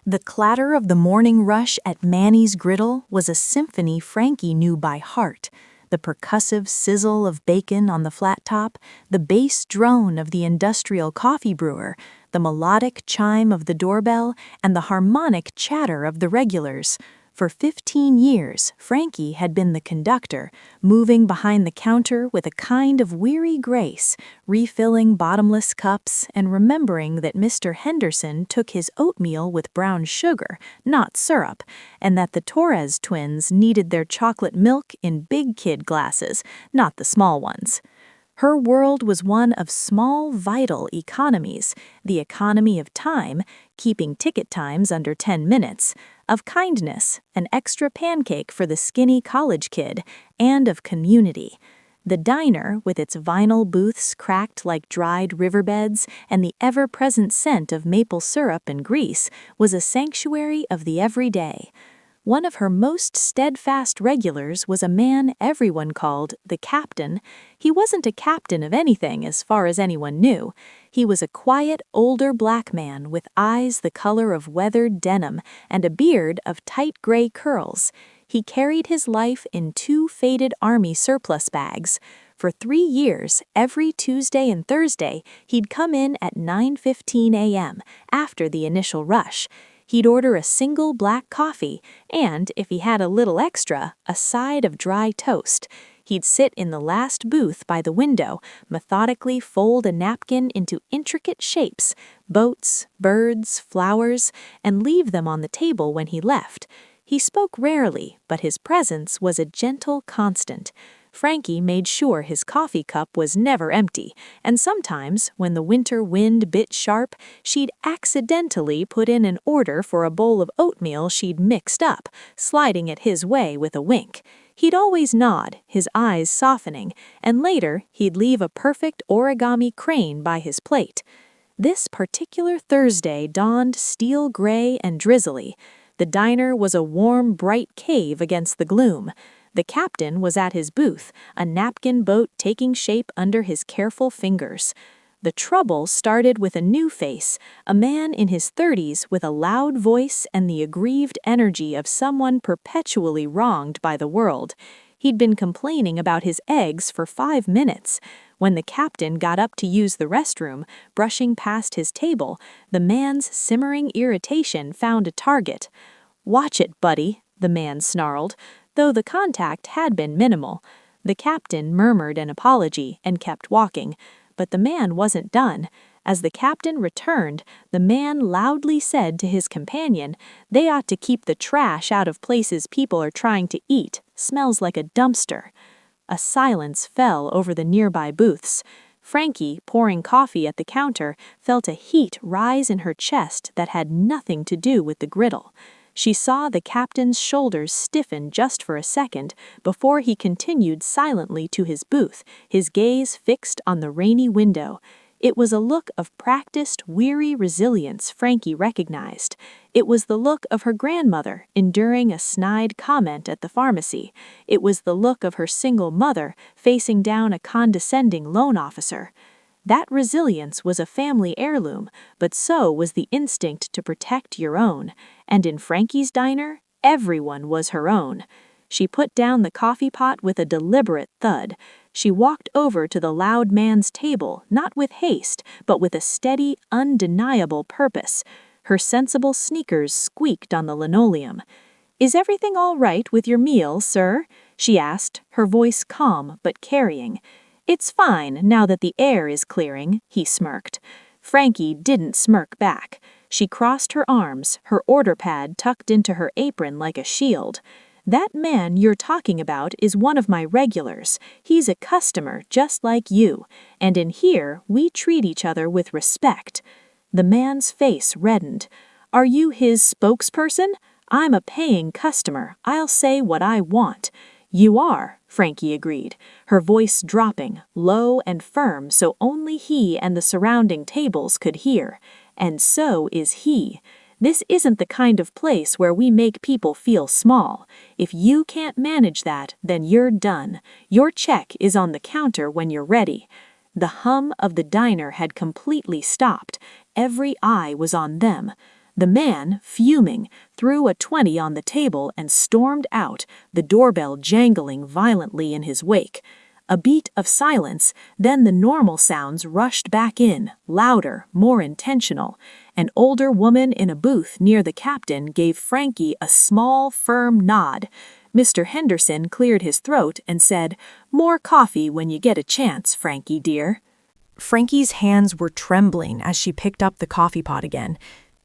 The clatter of the morning rush at Manny's griddle was a symphony Frankie knew by heart. The percussive sizzle of bacon on the flat top, the bass drone of the industrial coffee brewer, the melodic chime of the doorbell, and the harmonic chatter of the regulars. For 15 years, Frankie had been the conductor, moving behind the counter with a kind of weary grace, refilling bottomless cups and remembering that Mr. Henderson took his oatmeal with brown sugar, not syrup, and that the Torres twins needed their chocolate milk in big kid glasses, not the small ones. Her world was one of small, vital economies, the economy of time, keeping ticket times under 10 minutes, of kindness, an extra pancake for the skinny college kid, and of community. The diner, with its vinyl booths cracked like dried riverbeds and the ever-present scent of maple syrup and grease, was a sanctuary of the everyday. One of her most steadfast regulars was a man everyone called the captain. He wasn't a captain of anything as far as anyone knew. He was a quiet, older black man with eyes the color of weathered denim and a beard of tight gray curls. He carried his life in 2 faded army surplus bags. For 3 years, every Tuesday and Thursday, he'd come in at 9:15 a.m., after the initial rush. He'd order a single black coffee and, if he had a little extra, a side of dry toast. He'd sit in the last booth by the window, methodically fold a napkin into intricate shapes, boats, birds, flowers, and leave them on the table when he left. He spoke rarely, but his presence was a gentle constant. Frankie made sure his coffee cup was never empty, and sometimes, when the winter wind bit sharp, she'd accidentally put in an order for a bowl of oatmeal she'd mixed up, sliding it his way with a wink. He'd always nod, his eyes softening, and later he'd leave a perfect origami crane by his plate. This particular Thursday dawned steel gray and drizzly. The diner was a warm, bright cave against the gloom. The captain was at his booth, a napkin boat taking shape under his careful fingers. The trouble started with a new face, a man in his 30s with a loud voice and the aggrieved energy of someone perpetually wronged by the world. He'd been complaining about his eggs for 5 minutes. When the captain got up to use the restroom, brushing past his table, the man's simmering irritation found a target. "Watch it, buddy," the man snarled, though the contact had been minimal. The captain murmured an apology and kept walking, but the man wasn't done. As the captain returned, the man loudly said to his companion, "They ought to keep the trash out of places people are trying to eat. Smells like a dumpster." A silence fell over the nearby booths. Frankie, pouring coffee at the counter, felt a heat rise in her chest that had nothing to do with the griddle. She saw the captain's shoulders stiffen just for a second before he continued silently to his booth, his gaze fixed on the rainy window. It was a look of practiced, weary resilience Frankie recognized. It was the look of her grandmother enduring a snide comment at the pharmacy. It was the look of her single mother facing down a condescending loan officer. That resilience was a family heirloom, but so was the instinct to protect your own. And in Frankie's diner, everyone was her own. She put down the coffee pot with a deliberate thud. She walked over to the loud man's table, not with haste, but with a steady, undeniable purpose. Her sensible sneakers squeaked on the linoleum. "Is everything all right with your meal, sir?" she asked, her voice calm but carrying. "It's fine, now that the air is clearing," he smirked. Frankie didn't smirk back. She crossed her arms, her order pad tucked into her apron like a shield. "That man you're talking about is one of my regulars. He's a customer just like you, and in here we treat each other with respect." The man's face reddened. "Are you his spokesperson? I'm a paying customer. I'll say what I want." "You are," Frankie agreed, her voice dropping, low and firm so only he and the surrounding tables could hear. "And so is he. This isn't the kind of place where we make people feel small. If you can't manage that, then you're done. Your check is on the counter when you're ready." The hum of the diner had completely stopped. Every eye was on them. The man, fuming, threw a 20 on the table and stormed out, the doorbell jangling violently in his wake. A beat of silence, then the normal sounds rushed back in, louder, more intentional. An older woman in a booth near the captain gave Frankie a small, firm nod. Mr. Henderson cleared his throat and said, "More coffee when you get a chance, Frankie dear." Frankie's hands were trembling as she picked up the coffee pot again.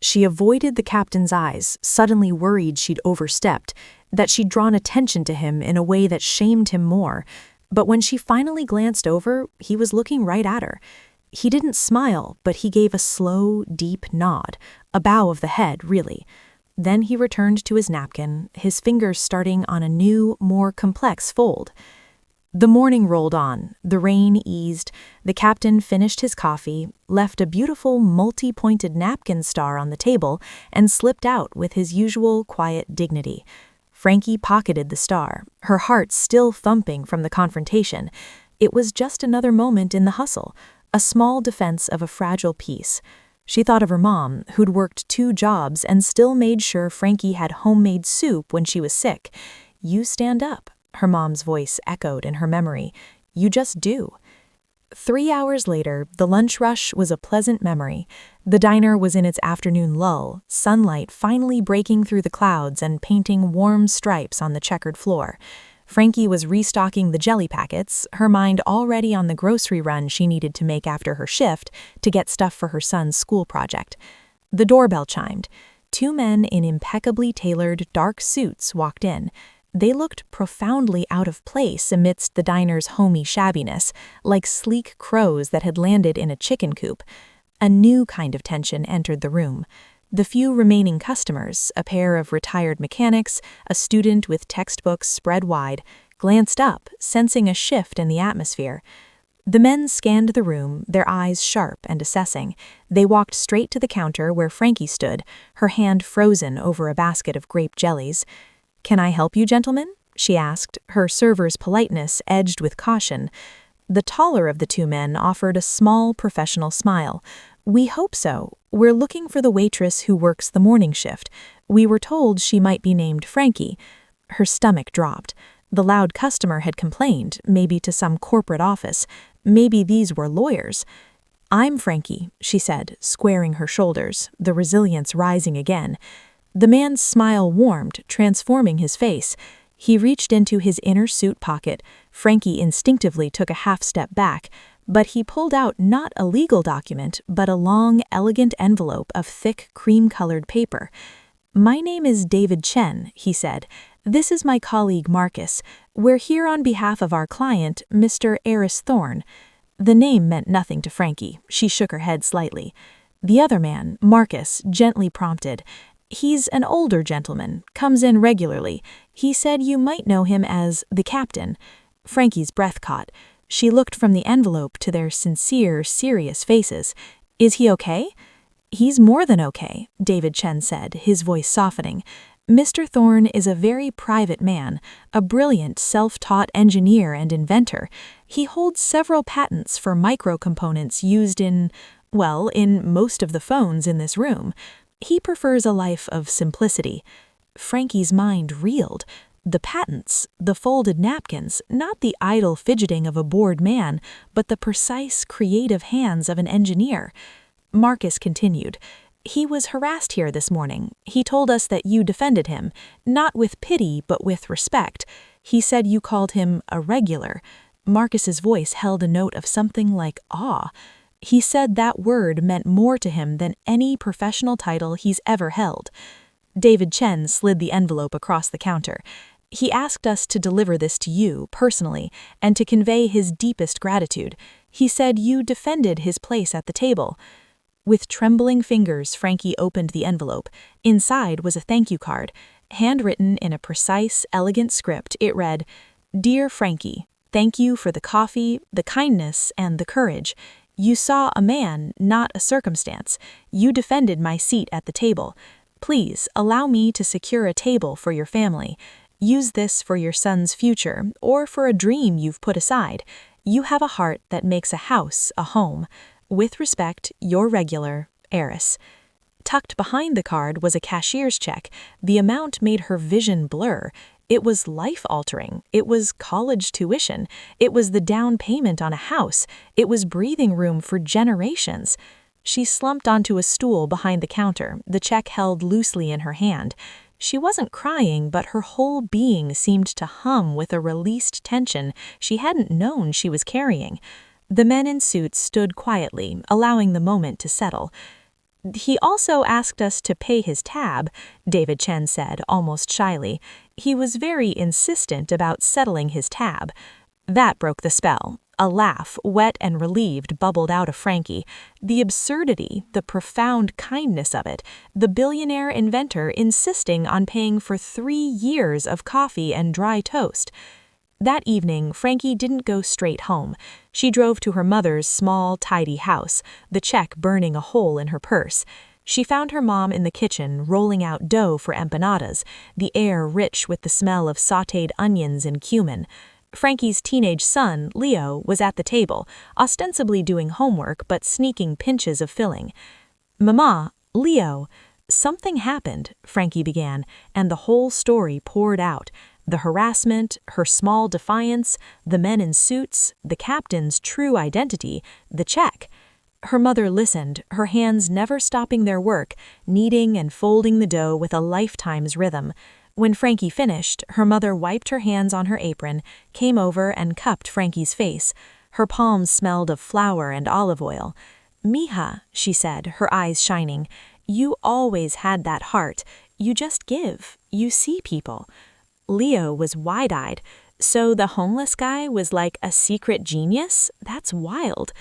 She avoided the captain's eyes, suddenly worried she'd overstepped, that she'd drawn attention to him in a way that shamed him more. But when she finally glanced over, he was looking right at her. He didn't smile, but he gave a slow, deep nod, a bow of the head, really. Then he returned to his napkin, his fingers starting on a new, more complex fold. The morning rolled on, the rain eased, the captain finished his coffee, left a beautiful multi-pointed napkin star on the table, and slipped out with his usual quiet dignity. Frankie pocketed the star, her heart still thumping from the confrontation. It was just another moment in the hustle, a small defense of a fragile peace. She thought of her mom, who'd worked 2 jobs and still made sure Frankie had homemade soup when she was sick. "You stand up," her mom's voice echoed in her memory. "You just do." 3 hours later, the lunch rush was a pleasant memory. The diner was in its afternoon lull, sunlight finally breaking through the clouds and painting warm stripes on the checkered floor. Frankie was restocking the jelly packets, her mind already on the grocery run she needed to make after her shift to get stuff for her son's school project. The doorbell chimed. 2 men in impeccably tailored dark suits walked in. They looked profoundly out of place amidst the diner's homey shabbiness, like sleek crows that had landed in a chicken coop. A new kind of tension entered the room. The few remaining customers, a pair of retired mechanics, a student with textbooks spread wide, glanced up, sensing a shift in the atmosphere. The men scanned the room, their eyes sharp and assessing. They walked straight to the counter where Frankie stood, her hand frozen over a basket of grape jellies. "Can I help you, gentlemen?" she asked, her server's politeness edged with caution. The taller of the 2 men offered a small professional smile. "We hope so. We're looking for the waitress who works the morning shift. We were told she might be named Frankie." Her stomach dropped. The loud customer had complained, maybe to some corporate office. Maybe these were lawyers. "I'm Frankie," she said, squaring her shoulders, the resilience rising again. The man's smile warmed, transforming his face. He reached into his inner suit pocket. Frankie instinctively took a half step back, but he pulled out not a legal document, but a long, elegant envelope of thick, cream-colored paper. "My name is David Chen," he said. "This is my colleague Marcus. We're here on behalf of our client, Mr. Eris Thorne." The name meant nothing to Frankie. She shook her head slightly. The other man, Marcus, gently prompted, "He's an older gentleman, comes in regularly. He said you might know him as the captain." Frankie's breath caught. She looked from the envelope to their sincere, serious faces. "Is he okay?" "He's more than okay," David Chen said, his voice softening. "Mr. Thorne is a very private man, a brilliant, self-taught engineer and inventor. He holds several patents for microcomponents used in most of the phones in this room. He prefers a life of simplicity." Frankie's mind reeled. The patents, the folded napkins, not the idle fidgeting of a bored man, but the precise, creative hands of an engineer. Marcus continued, "He was harassed here this morning. He told us that you defended him, not with pity, but with respect. He said you called him a regular." Marcus's voice held a note of something like awe. He said that word meant more to him than any professional title he's ever held. David Chen slid the envelope across the counter. "He asked us to deliver this to you, personally, and to convey his deepest gratitude. He said you defended his place at the table." With trembling fingers, Frankie opened the envelope. Inside was a thank you card. Handwritten in a precise, elegant script, it read, "Dear Frankie, thank you for the coffee, the kindness, and the courage. You saw a man, not a circumstance. You defended my seat at the table. Please allow me to secure a table for your family. Use this for your son's future or for a dream you've put aside. You have a heart that makes a house a home. With respect, your regular, Eris." Tucked behind the card was a cashier's check. The amount made her vision blur. It was life-altering. It was college tuition. It was the down payment on a house. It was breathing room for generations. She slumped onto a stool behind the counter, the check held loosely in her hand. She wasn't crying, but her whole being seemed to hum with a released tension she hadn't known she was carrying. The men in suits stood quietly, allowing the moment to settle. "He also asked us to pay his tab," David Chen said, almost shyly. He was very insistent about settling his tab. That broke the spell. A laugh, wet and relieved, bubbled out of Frankie. The absurdity, the profound kindness of it, the billionaire inventor insisting on paying for 3 years of coffee and dry toast. That evening, Frankie didn't go straight home. She drove to her mother's small, tidy house, the check burning a hole in her purse. She found her mom in the kitchen, rolling out dough for empanadas, the air rich with the smell of sautéed onions and cumin. Frankie's teenage son, Leo, was at the table, ostensibly doing homework but sneaking pinches of filling. "Mama, Leo, something happened," Frankie began, and the whole story poured out. The harassment, her small defiance, the men in suits, the captain's true identity, the check. Her mother listened, her hands never stopping their work, kneading and folding the dough with a lifetime's rhythm. When Frankie finished, her mother wiped her hands on her apron, came over and cupped Frankie's face. Her palms smelled of flour and olive oil. "Mija," she said, her eyes shining, "you always had that heart. You just give. You see people." Leo was wide-eyed. "So the homeless guy was like a secret genius? That's wild."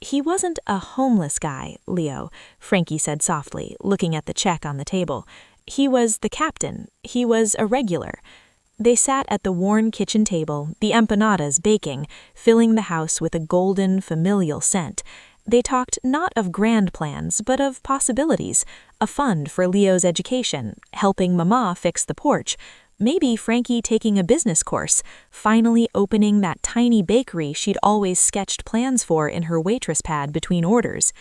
"He wasn't a homeless guy, Leo," Frankie said softly, looking at the check on the table. "He was the captain. He was a regular." They sat at the worn kitchen table, the empanadas baking, filling the house with a golden, familial scent. They talked not of grand plans, but of possibilities. A fund for Leo's education, helping Mama fix the porch, maybe Frankie taking a business course, finally opening that tiny bakery she'd always sketched plans for in her waitress pad between orders.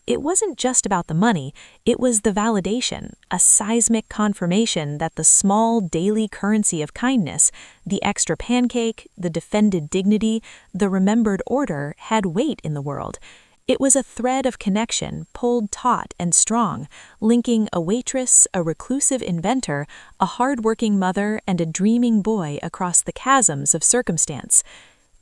It wasn't just about the money, it was the validation, a seismic confirmation that the small daily currency of kindness, the extra pancake, the defended dignity, the remembered order, had weight in the world. It was a thread of connection, pulled taut and strong, linking a waitress, a reclusive inventor, a hard-working mother, and a dreaming boy across the chasms of circumstance.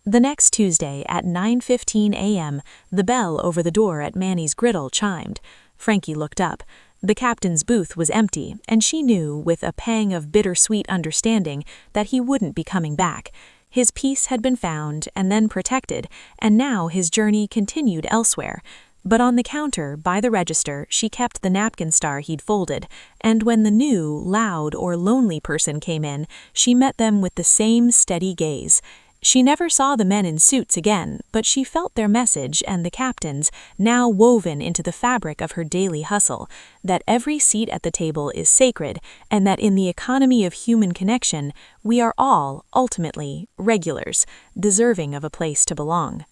The next Tuesday at 9:15 a.m., the bell over the door at Manny's Griddle chimed. Frankie looked up. The captain's booth was empty, and she knew, with a pang of bittersweet understanding, that he wouldn't be coming back. His peace had been found and then protected, and now his journey continued elsewhere. But on the counter, by the register, she kept the napkin star he'd folded, and when the new, loud, or lonely person came in, she met them with the same steady gaze. She never saw the men in suits again, but she felt their message and the captain's, now woven into the fabric of her daily hustle, that every seat at the table is sacred, and that in the economy of human connection, we are all, ultimately, regulars, deserving of a place to belong.